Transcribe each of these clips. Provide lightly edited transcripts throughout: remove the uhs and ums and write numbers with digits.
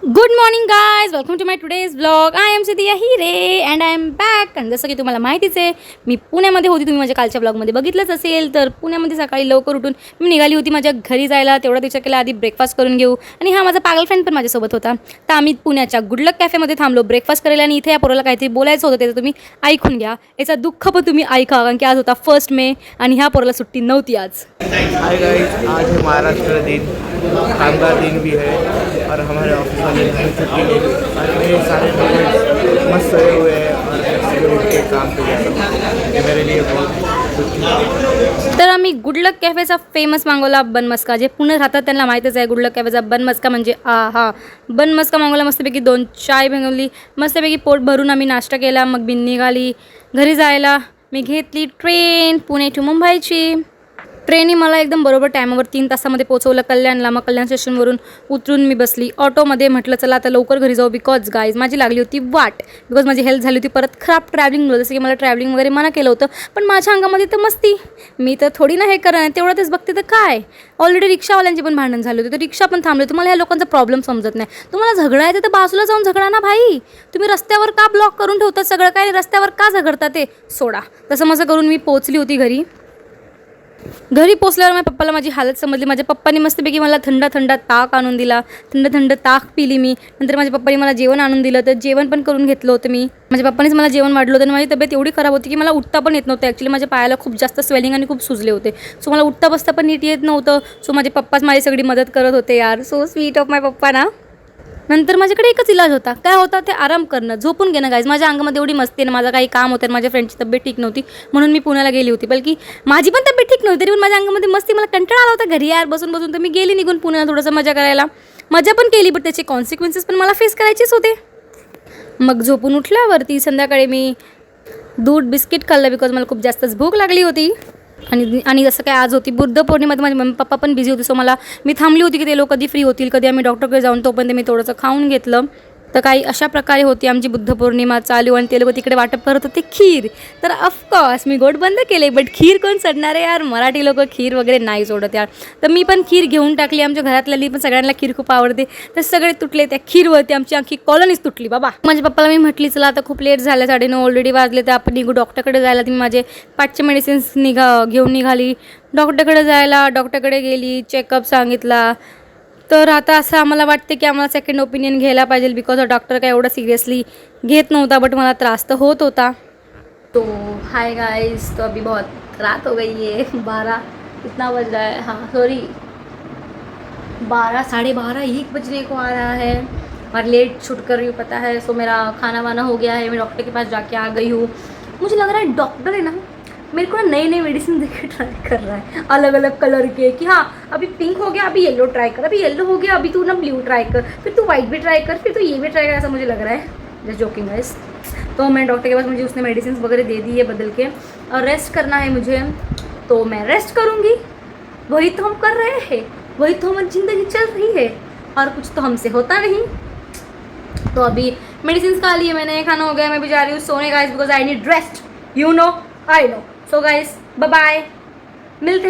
Good morning guys, welcome to my today's blog. I am Sidiya Hire and I am back. आणि जसं की तुम्हाला माहितीच आहे, मी पुण्यामध्ये होती. तुम्ही माझ्या कालच्या ब्लॉगमध्ये बघितलंच असेल. तर पुण्यामध्ये सकाळी लवकर उठून मी निघाली होती माझ्या घरी जायला. तेवढा विचार केला आधी ब्रेकफास्ट करून घेऊ. आणि हा माझा पागल फ्रेंड पण माझ्यासोबत होता. तर आम्ही पुण्याच्या गुडलक कॅफेमध्ये थांबलो ब्रेकफास्ट करायला. आणि इथे या पोराला काहीतरी बोलायचं होतं, त्याचं तुम्ही ऐकून घ्या. याचा दुःख पण तुम्ही ऐका, कारण की आज होता 1 मे आणि ह्या पोराला सुट्टी नव्हती आज. हाय गाइस, आज है महाराष्ट्र दिन, कामगार दिन भी है और हमारे ऑफिस वाले दिन छुट्टी ले ली और मेरे सारे लोग मस्त सोए हुए हैं और सुबह उठ के काम पे जा रहे हैं. ये मेरे लिए बहुत दुखी. तर आम्ही गुडलक कॅफेचा फेमस मागवला बन मस्का. जे पुणे राहतात त्यांना माहीतच आहे गुडलक कॅफेचा बन मस्का म्हणजे हा बन मस्का मागवला. मस्तपैकी 2 चाय बनवली. मस्तपैकी पोट भरून आम्ही नाश्ता केला. मग मी निघाली घरी जायला. मी घेतली ट्रेन पुणे टू मुंबईची. ट्रेनने मला एकदम बरोबर टायमावर 3 तासामध्ये पोहोचवलं कल्याणला. मग कल्याण स्टेशनवरून उतरून मी बसली ऑटोमध्ये. म्हटलं चला आता लवकर घरी जाऊ, बिकॉज गाईज माझी लागली होती वाट. बिकॉज माझी हेल्थ झाली होती परत खराब ट्रॅव्हलिंगमुळे. जसं की मला ट्रॅव्हलिंग वगैरे मना केलं होतं, पण माझ्या अंगामध्ये तर मस्ती. मी तर थोडी ना हे करणार, तेवढं तेच बघते तर काय. ऑलरेडी रिक्षावाल्यांची पण भांडण झाली होती, तर रिक्षा पण थांबले. तुम्हाला ह्या लोकांचा प्रॉब्लेम समजत नाही. तुम्हाला झगडा येते तर बाजूला जाऊन झगडा ना भाई. तुम्ही रस्त्यावर का ब्लॉक करून ठेवतात सगळं काय. रस्त्यावर का झगडता ते सोडा. तसं मग करून मी पोहोचली होती घरी. घरी पोचल्यावर माझ्या पप्पाला माझी हालत समजली. माझ्या पप्पांनी मस्तपैकी मला थंड ताक आणून दिला. थंड ताक पिली मी. नंतर माझ्या पप्पांनी मला जेवण आणून दिलं, तर जेवण पण करून घेतलं होतं मी. माझ्या पप्पांनीच मला जेवण वाढलं होतं. आणि माझी तब्येत एवढी खराब होती की मला उठता पण येत नव्हतं. ॲक्च्युली माझ्या पायाला खूप जास्त स्वेलिंग आणि खूप सुजले होते. सो मला उठता बसता पण नीट येत नव्हतं. सो माझे पप्पाच माझी सगळी मदत करत होते यार. सो स्वीट ऑफ माय पप्पा ना. नंतर माझ्याकडे एकच इलाज होता. काय होता ते आराम करणं, झोपून घेणं गाईज. माझ्या अंगामध्ये एवढी मस्ती आहे ना. माझं काही काम होतं, माझ्या फ्रेंडची तब्येत ठीक नव्हती म्हणून मी पुण्याला गेली होती. बल्कि माझी पण तब्येत ठीक नव्हती, तरी पण माझ्या अंगामध्ये मस्ती. मला कंटाळा आला होता घरी यार बसून. तर मी गेली निघून पुण्याला थोडंसं मजा करायला. मजा पण केली, पण त्याचे कॉन्सिक्वेन्सेस पण मला फेस करायचेच होते. मग झोपून उठल्यावरती संध्याकाळी मी दूध बिस्किट खाल्लं, बिकॉज मला खूप जास्तच भूक लागली होती. आणि जसं काय आज होती बुद्ध पौर्णिमेमध्ये माझे मम्मी पप्पा पण बिझी होते. सो मी थांबली होती की ते लोक कधी फ्री होतील, कधी आम्ही डॉक्टरकडे जाऊन. तोपर्यंत मी थोडंसं खाऊन घेतलं. तर काही अशा प्रकारे होती आमची बुद्ध पौर्णिमा चालू. आणि ते लोक तिकडे वाटप करत होते खीर. तर ऑफकोर्स मी गोड बंद केले, बट खीर कोण सोडणार आहे यार. मराठी लोक खीर वगैरे नाही सोडत यार. तर मी पण खीर घेऊन टाकली. आमच्या घरातल्या पण सगळ्यांना खीर खूप आवडते. तर सगळे तुटले त्या खीरवरती. आमची आणखी कॉलनीच तुटली बाबा. माझ्या पप्पाला मी म्हटली चला आता खूप लेट झालं, 9:30 ऑलरेडी वाजले, तर आपण निघू डॉक्टरकडे जायला. तुम्ही माझे 5चे मेडिसिन्स घेऊन निघाली डॉक्टरकडे जायला. डॉक्टरकडे गेली, चेकअप सांगितला. तर आता असं आम्हाला वाटते की आम्हाला सेकंड ओपिनियन घ्यायला पाहिजे, बिकॉज डॉक्टर काय एवढं सिरियसली घेत नव्हता, बट मला त्रास तर होत होता. तो हाय गाइस, तो अभी बहुत रात हो गई है. 12 कितना बज रहा है, हाँ सॉरी 12 12:30 1 बजने को आ रहा है. और लेट शूट कर रही हूँ पता है. सो मेरा खाना वाना हो गया है. मैं डॉक्टर के पास जाके आ गई हूँ. मुझे लग रहा है डॉक्टर है ना मेरे को नए मेडिसिन देकर ट्राई कर रहा है, अलग अलग कलर के. कि हाँ अभी पिंक हो गया, अभी येलो ट्राई कर, अभी येलो हो गया, अभी तू ना ब्लू ट्राई कर, फिर तू वाइट भी ट्राई कर, फिर तू ये भी ट्राई कर. ऐसा मुझे लग रहा है. Just joking guys. तो मैं डॉक्टर के पास, मुझे उसने मेडिसिन वगैरह दे दी है बदल के. और रेस्ट करना है मुझे, तो मैं रेस्ट करूँगी. वही तो हम कर रहे हैं, वही तो हमारी ज़िंदगी चल रही है, और कुछ तो हमसे होता नहीं. तो अभी मेडिसिन खा लिए मैंने, खाना हो गया, मैं भी जा रही हूँ सोने guys, because I need rest. You know I know. So guys bye bye. मिलते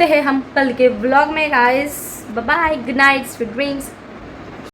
हैं हम कल के व्लॉग में guys. Bye bye, good night, sweet dreams.